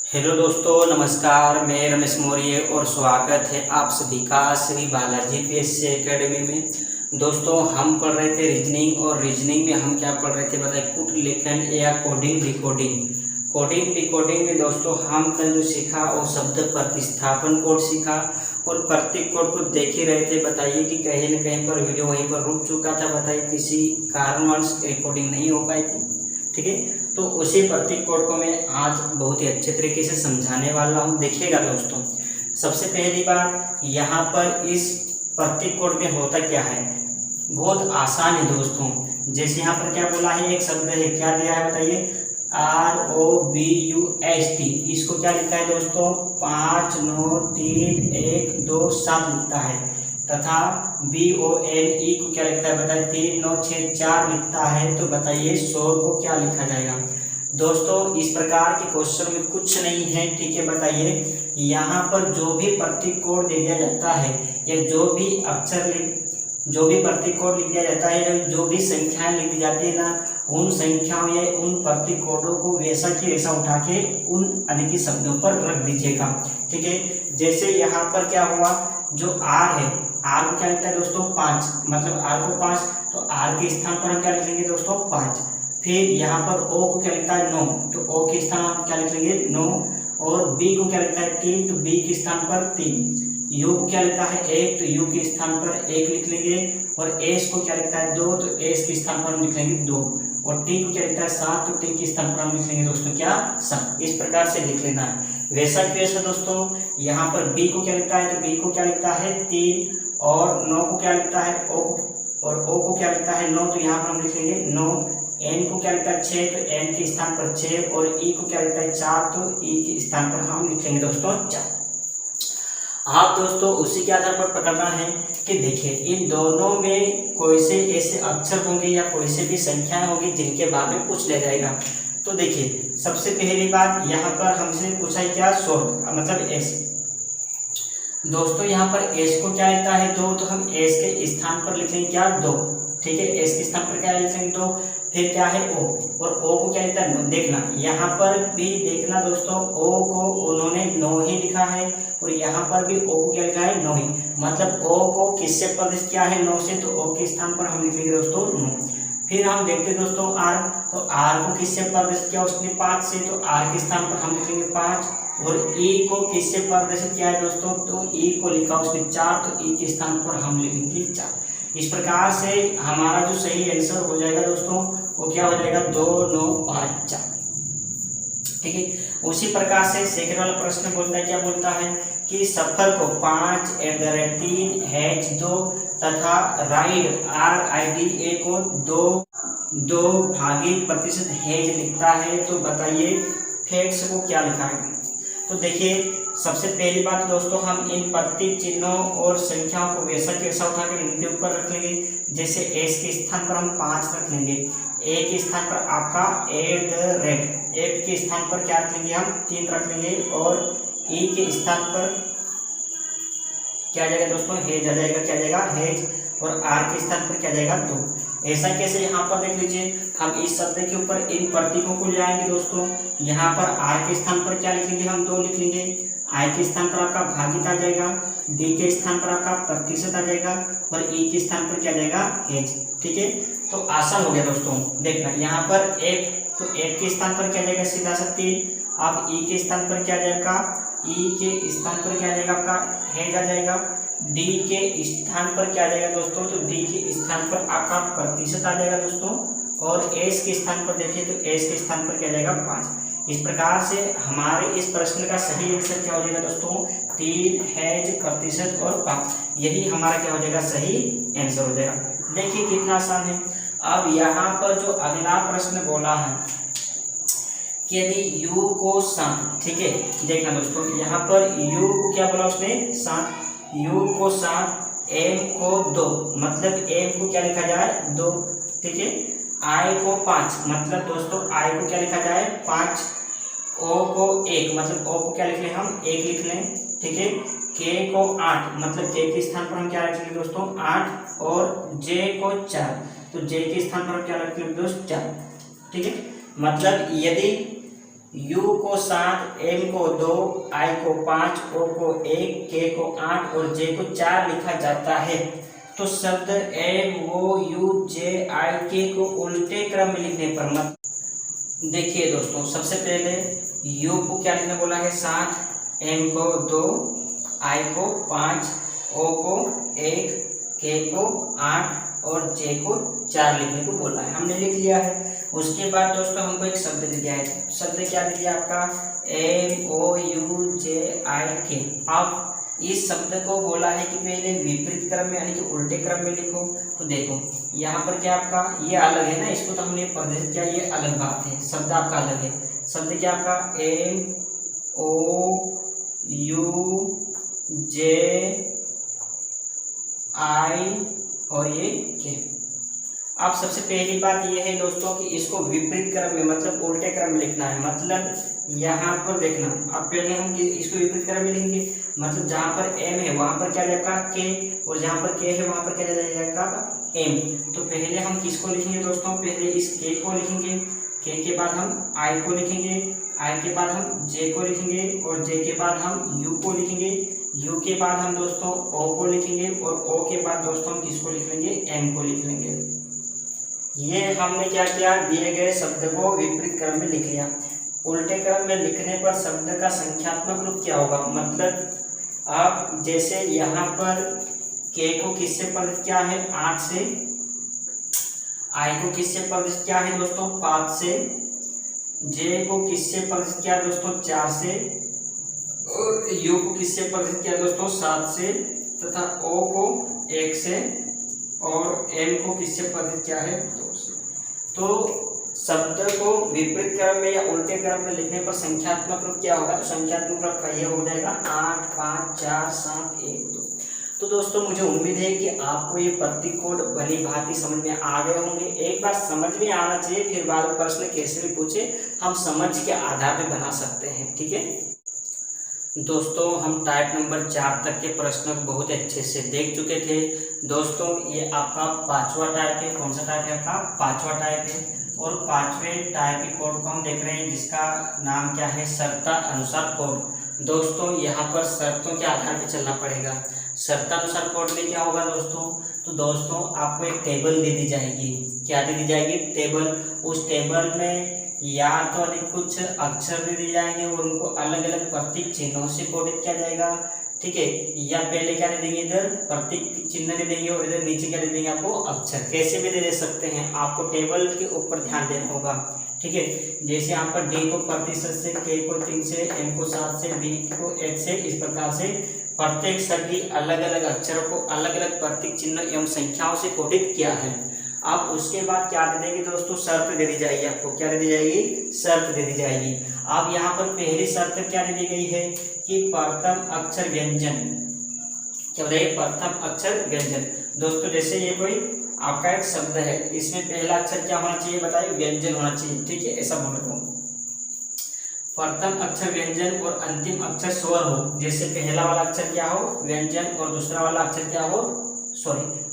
Hello दोस्तों, नमस्कार। मैं रमेश मौर्य और स्वागत है आप सभी का श्री बालाजी पीएससी एकेडमी में। दोस्तों, हम पढ़ रहे थे रीजनिंग, और रीजनिंग में हम क्या पढ़ रहे थे बताइए, कुट लेखन या कोडिंग डिकोडिंग। कोडिंग डिकोडिंग में दोस्तों हम कल जो सीखा वो शब्द प्रतिस्थापन कोड सीखा, और प्रत्येक कोड को देख ही रहे थे। बताइए कि कहीं न कहीं पर वीडियो वहीं पर रुक चुका था, बताइए किसी कारणवश रिकॉर्डिंग नहीं हो पाई थी। ठीक है, तो उसी प्रतीक कोड को मैं आज बहुत ही अच्छे तरीके से समझाने वाला हूँ। देखिएगा दोस्तों, सबसे पहली बात यहाँ पर इस प्रतीक कोड में होता क्या है, बहुत आसान है दोस्तों। जैसे यहाँ पर क्या बोला है, एक शब्द है, क्या दिया है बताइए, ROBUST। इसको क्या लिखा है दोस्तों, 5 9 3 1 2 7 लिखता है, तथा BONE को क्या लिखता है बताइए, 3 9 6 4 लिखता है। तो बताइए 100 को क्या लिखा जाएगा दोस्तों। इस प्रकार के क्वेश्चन में कुछ नहीं है, ठीक है। बताइए यहाँ पर जो भी प्रतीक कोड दे दिया जाता है, या जो भी प्रतीक कोड लिख दिया जाता है, या जो भी संख्याएं लिख दी जाती है ना, उन संख्याओं या उन प्रतीक कोडों को वैसा की वैसा उठा के उन अनेकी शब्दों पर रख दीजिएगा। ठीक है, जैसे यहाँ पर क्या हुआ, जो R है, R को क्या लिखता है दोस्तों 5, मतलब R को 5, तो R के स्थान पर हम क्या लिख लेंगे दोस्तों 5। फिर यहाँ पर O को क्या लिखता है 9, तो O के स्थान पर क्या लिख लेंगे 9। और B को क्या लिखता है 3, तो B के स्थान पर 3। U को क्या लिखता है 1, तो U के स्थान पर 1 लिख लेंगे। और S को क्या लिखता है 2, तो S के स्थान पर हम लिख लेंगे 2। और T को क्या लिखता है 7, तो T के स्थान पर हम लिख लेंगे दोस्तों क्या 7। इस प्रकार से लिख लेना है। वैसा कैसे दोस्तों, यहाँ पर B को क्या लिखता है, तो B को क्या लिखता है 3, और 9 को क्या लिखता है O, और O को क्या लिखता है 9, तो यहाँ पर हम लिख लेंगे 9। N को क्या लिखता है 6, तो N के स्थान पर 6। और E को क्या लिखता है 4, तो E के स्थान पर हम लिख लेंगे दोस्तों 4। आप दोस्तों उसी के आधार पर पकड़ना है कि देखिए इन दोनों में कोई से ऐसे अक्षर होंगे या कोई से भी संख्याएं होगी जिनके बारे में पूछ लिया जाएगा। तो देखिए सबसे पहली बात, यहाँ पर हमसे पूछा है क्या 100, मतलब S। दोस्तों यहाँ पर S को क्या लिखता है 2, तो हम S के स्थान पर लिखेंगे क्या 2। ठीक है, S के स्थान पर क्या लिखेंगे 2। फिर क्या है O, और O को क्या लिखता है 9। देखना यहाँ पर भी देखना दोस्तों, O को उन्होंने 9 ही लिखा है, और यहाँ पर भी O को क्या लिखा है 9 ही, मतलब O को किससे प्रदर्शित किया है 9 से, तो O के स्थान पर हम लिखेंगे दोस्तों 9। फिर हम देखते हैं दोस्तों R, तो R को किससे प्रदर्शित किया उसने 5 से, तो R के स्थान पर हम लिखेंगे 5। और E को किससे प्रदर्शित किया है दोस्तों, तो E को लिखा उसने 4, तो E के स्थान पर हम लिखेंगे 4। इस प्रकार से हमारा जो सही आंसर हो जाएगा दोस्तों वो क्या हो जाएगा 2 9 5 4। ठीक है, उसी प्रकार से सेकंड वाला प्रश्न बोलता है, क्या बोलता है कि सफल को 5 @ 3 2 तथा राइड RIDA को 2 भागी प्रतिशत हैज लिखता है। तो बताइए फैक्ट्स को क्या लिखा है। तो देखिए सबसे पहली बात दोस्तों, हम इन प्रतीक चिन्हों और संख्याओं को वैसा के वैसा उठाकर इनके ऊपर रख लेंगे। जैसे S के स्थान पर हम 5 रख लेंगे, A के स्थान पर आपका @ F के स्थान पर क्या रख लेंगे हम 3 रख लेंगे, और E के स्थान पर क्या आ जाएगा दोस्तों हेज आ जाएगा, क्या आ जाएगा हेज। और R के स्थान पर क्या जाएगा 2। ऐसा कैसे, यहाँ पर देख लीजिए, हम इस शब्द के ऊपर इन प्रतीकों को ले आएंगे दोस्तों। यहाँ पर R के स्थान पर क्या लिख लेंगे हम 2 लिख लेंगे, I के स्थान पर आपका भागित आ जाएगा, D के स्थान पर आपका प्रतिशत आ जाएगा, और E के स्थान पर क्या जाएगा हेज। ठीक है, तो आसान हो गया दोस्तों। देखना यहाँ पर F, तो F के स्थान पर क्या जाएगा सीधा सा 3। अब E के स्थान पर क्या जाएगा, E के स्थान पर क्या जाएगा आपका हेज आ जाएगा। D के स्थान पर क्या जाएगा दोस्तों, तो D के स्थान पर आपका प्रतिशत आ जाएगा दोस्तों। और S के स्थान पर देखिए, तो S के स्थान पर क्या जाएगा 5। इस प्रकार से हमारे इस प्रश्न का सही आंसर क्या हो जाएगा दोस्तों 3 हैज प्रतिशत और 5। यही हमारा क्या हो जाएगा सही आंसर हो जाएगा। देखिए कितना आसान है। अब यहाँ पर जो अगला प्रश्न बोला है कि यदि U को 7, ठीक है, देखना दोस्तों यहाँ पर U को क्या बोला उसने 7, U को 7, M को 2, मतलब M को क्या लिखा जाए 2। ठीक है, I को 5, मतलब दोस्तों I को क्या लिखा जाए 5। O को 1, मतलब O को क्या लिख लें हम 1 लिख लें। ठीक है, K को 8, मतलब K के स्थान पर हम क्या रख लेंगे दोस्तों 8। और J को 4, तो J के स्थान पर हम क्या रख लेंगे दोस्तों 4। ठीक है, मतलब यदि U को 7, एम को 2, आई को 5, ओ को 1, के को 8 और जे को 4 लिखा जाता है, तो शब्द एम, ओ, यू, जे, आई, के को उल्टे क्रम में लिखने पर मत देखिए दोस्तों, सबसे पहले यू को क्या लिखने बोला है 7, एम को 2, आई को 5, ओ को 1, के को 8 और जे को 4 लिखने को बोला है, हमने लिख लिया है। उसके बाद दोस्तों हमको एक शब्द दिया है, शब्द क्या दिया आपका एम, ओ, यू, जे, आई, के। अब इस शब्द को बोला है कि पहले विपरीत क्रम में यानी कि उल्टे क्रम में लिखो। तो देखो यहाँ पर क्या आपका ये अलग है ना, इसको तो हमने प्रदर्शित किया, ये अलग बात है, शब्द आपका अलग है। शब्द क्या आपका एम, ओ, यू, जे, आई और ये के। अब सबसे पहली बात यह है दोस्तों कि इसको विपरीत क्रम में मतलब उल्टे क्रम में लिखना है। मतलब यहाँ पर देखना, अब पहले हम इसको विपरीत क्रम में लिखेंगे, मतलब जहाँ पर एम है वहां पर क्या जाएगा के, और जहाँ पर के है वहां पर क्या जाएगा एम। तो पहले हम किसको लिखेंगे दोस्तों, पहले इस के को लिखेंगे, के बाद हम आई को लिखेंगे, आई के बाद हम जे को लिखेंगे और जे के बाद हम यू को लिखेंगे, यू के बाद हम दोस्तों ओ को लिखेंगे और ओ के बाद दोस्तों हम किसको लिख लेंगे, एम को लिख लेंगे। ये हमने क्या किया, दिए गए शब्द को विपरीत क्रम में लिख लिया। उल्टे क्रम में लिखने पर शब्द का संख्यात्मक रूप क्या होगा, मतलब आप जैसे यहाँ पर के को किससे प्रदर्शित किया है 8 से, आई को किससे प्रदर्शित किया है दोस्तों 5 से, जे को किससे प्रदर्शित किया दोस्तों 4 से, और यू को किससे प्रदर्शित किया दोस्तों 7 से, तथा ओ को 1 से और एम को किससे प्रदर्शित किया है 2 से। तो शब्द को विपरीत क्रम में या उल्टे क्रम में लिखने पर संख्यात्मक रूप क्या होगा, तो संख्यात्मक रूप का यह हो जाएगा 8, 5, 4, 7, 1, 2। तो दोस्तों मुझे उम्मीद है कि आपको ये प्रतीक कोड भली भांति समझ में आ गए होंगे। एक बार समझ में आना चाहिए, फिर बाद में प्रश्न कैसे भी पूछे हम समझ के आधार पे बना सकते हैं, ठीक है। दोस्तों हम टाइप नंबर 4 तक के प्रश्नों को बहुत अच्छे से देख चुके थे। दोस्तों ये आपका 5वां टाइप है। कौन सा टाइप है आपका 5वां टाइप है, और 5वें टाइप के कोड को हम देख रहे हैं जिसका नाम क्या है, शर्तानुसार कोड। दोस्तों यहाँ पर शर्तों के आधार पर चलना पड़ेगा। शर्तानुसार कोड में क्या होगा दोस्तों, तो दोस्तों आपको एक टेबल दे दी जाएगी। क्या दे दी जाएगी, टेबल। उस टेबल में या तो अधिक कुछ अक्षर दे दिए जाएंगे और उनको अलग अलग प्रतीक चिन्हों से कोडित किया जाएगा, ठीक है। या पहले क्या दे देंगे, इधर प्रतीक चिन्ह दे देंगे और इधर नीचे क्या दे देंगे आपको अक्षर। कैसे भी दे सकते हैं, आपको टेबल के ऊपर ध्यान देना होगा, ठीक है। जैसे यहाँ पर डी को प्रतिशत से, के को 3 से, एम को 7 से, बी को 1 से, इस प्रकार से प्रत्येक सभी अलग अलग अक्षरों को अलग अलग प्रतीक चिन्ह एवं संख्याओं से कोडित किया है। अब उसके बाद क्या दे देंगे दोस्तों, शर्त दे दी जाएगी आपको। क्या दे दी जाएगी, शर्त दे दी जाएगी। अब यहाँ पर पहली शर्त क्या दे दी गई है कि प्रथम अक्षर व्यंजन, क्या बताइए, प्रथम अक्षर व्यंजन। दोस्तों जैसे ये कोई आपका एक शब्द है, इसमें पहला अक्षर क्या होना चाहिए बताइए, व्यंजन होना चाहिए, ठीक है, ऐसा बोल रहा हूँ। प्रथम अक्षर व्यंजन और अंतिम अक्षर स्वर हो। जैसे पहला वाला अक्षर क्या हो, व्यंजन, और दूसरा वाला अक्षर क्या हो,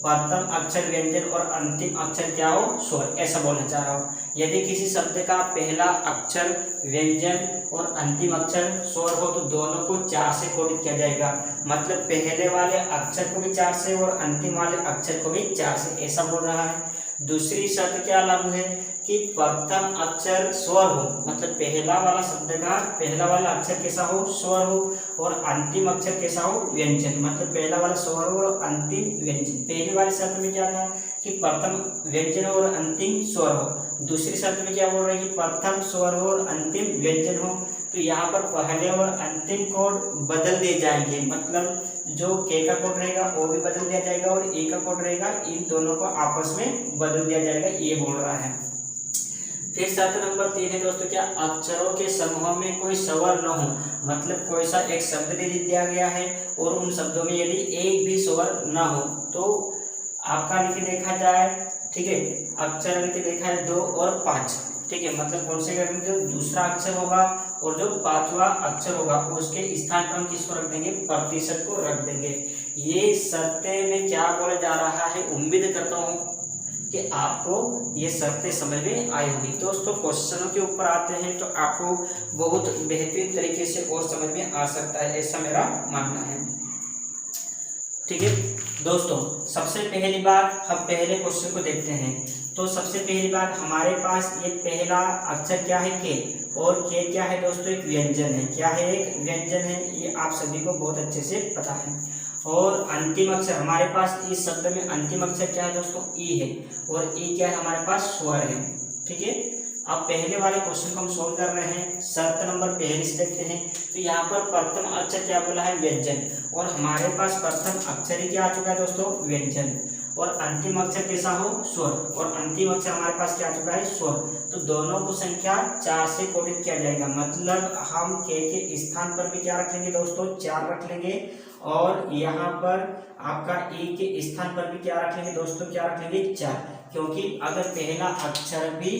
प्रथम अक्षर व्यंजन और अंतिम अक्षर क्या हो, स्वर, ऐसा बोलना चाह रहा हूँ। यदि किसी शब्द का पहला अक्षर व्यंजन और अंतिम अक्षर स्वर हो तो दोनों को 4 से कोडित किया जाएगा। मतलब पहले वाले अक्षर को भी 4 से और अंतिम वाले अक्षर को भी 4 से, ऐसा बोल रहा है। दूसरी शर्त क्या लागू है कि प्रथम अक्षर स्वर हो, मतलब पहला वाला शब्द का पहला वाला अक्षर कैसा हो, स्वर हो, और अंतिम अक्षर कैसा हो, व्यंजन। मतलब पहला वाला स्वर हो और अंतिम व्यंजन। पहली वाली शर्त में क्या था कि प्रथम व्यंजन और अंतिम स्वर हो। दूसरी शर्त में क्या बोल रहे हैं कि प्रथम स्वर हो और अंतिम व्यंजन हो। तो यहाँ पर पहले और अंतिम कोड बदल दिए जाएंगे, मतलब जो के का कोड रहेगा वो भी बदल दिया जाएगा और ए का कोड रहेगा, इन दोनों को आपस में बदल दिया जाएगा, ये बोल रहा है। फिर शर्त नंबर 3 है दोस्तों, क्या अक्षरों के समूह में कोई स्वर न हो। मतलब कोई सा एक शब्द दे दिया गया है और उन शब्दों में यदि एक भी स्वर न हो तो आपका लिख देखा जाए, ठीक है, अक्षर लिख देखा है 2 और 5, ठीक है। मतलब कौन से करेंगे, जो दूसरा अक्षर होगा और जो 5वां अक्षर होगा उसके स्थान पर हम किसको रख देंगे, प्रतिशत को रख देंगे। ये शर्तें में क्या बोला जा रहा है, उम्मीद करता हूँ कि आपको ये शर्तें समझ में आई होगी। दोस्तों क्वेश्चनों के ऊपर आते हैं तो आपको बहुत बेहतरीन तरीके से और समझ में आ सकता है, ऐसा मेरा मानना है। ठीक है दोस्तों, सबसे पहली बात हम पहले क्वेश्चन को देखते हैं। तो सबसे पहली बात हमारे पास एक पहला अक्षर क्या है के, और के क्या है दोस्तों, एक व्यंजन है। क्या है, एक व्यंजन है, ये आप सभी को बहुत अच्छे से पता है। और अंतिम अक्षर हमारे पास इस शब्द में अंतिम अक्षर क्या है दोस्तों, ई है, और ई क्या है हमारे पास, स्वर है। ठीक है, अब पहले वाले क्वेश्चन को हम सोल्व कर रहे हैं। शर्त नंबर पहले से देखते हैं। तो यहाँ पर प्रथम अक्षर क्या बोला है, व्यंजन, और हमारे पास प्रथम अक्षर ही क्या आ चुका है दोस्तों, व्यंजन, और अंतिम अक्षर कैसा हो, स्वर, और अंतिम अक्षर हमारे पास क्या आ चुका है, स्वर। तो दोनों को संख्या 4 से कोडित किया जाएगा, मतलब हम के स्थान पर भी क्या रख लेंगे दोस्तों, 4 रख लेंगे, और यहाँ पर आपका ई के स्थान पर भी क्या रख लेंगे दोस्तों, क्या रख लेंगे, 4। क्योंकि अगर पहला अक्षर भी,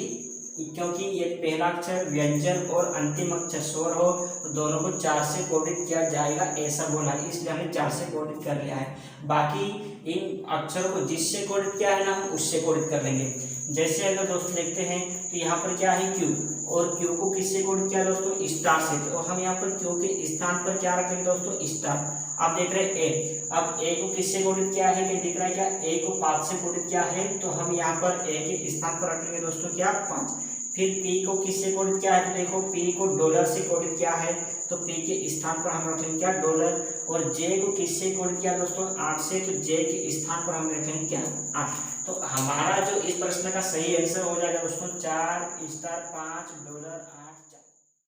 क्योंकि ये पहला अक्षर व्यंजन और अंतिम अक्षर स्वर हो तो दोनों को 4 से कोडित किया जाएगा, ऐसा बोला, इसलिए हमने 4 से कोडित कर लिया है। बाकी इन अक्षरों को जिससे कोडित किया है ना, हम उससे कोडित कर लेंगे। जैसे अगर दोस्तों देखते हैं तो यहाँ पर क्या है, क्यू, और क्यू को किससे कोडित किया दोस्तों, स्टार से। तो हम यहाँ पर क्यू के स्थान पर क्या रखेंगे दोस्तों, स्टार। आप देख रहे हैं ए, अब ए को किससे कोडित किया है, दिख रहा है क्या, ए को 5 से कोडित किया है, तो हम यहाँ पर ए के स्थान पर रख लेंगे दोस्तों क्या, 5। फिर पी को किससे कोडित किया है, तो देखो पी को डॉलर से कोडित किया है, तो पी के स्थान पर हम रखेंगे क्या, डॉलर। और जे को किससे कोडित किया दोस्तों, 8 से, तो जे के स्थान पर हम रखेंगे क्या, 8। तो हमारा जो इस प्रश्न का सही आंसर हो जाएगा दोस्तों 4 स्टार 5 डॉलर।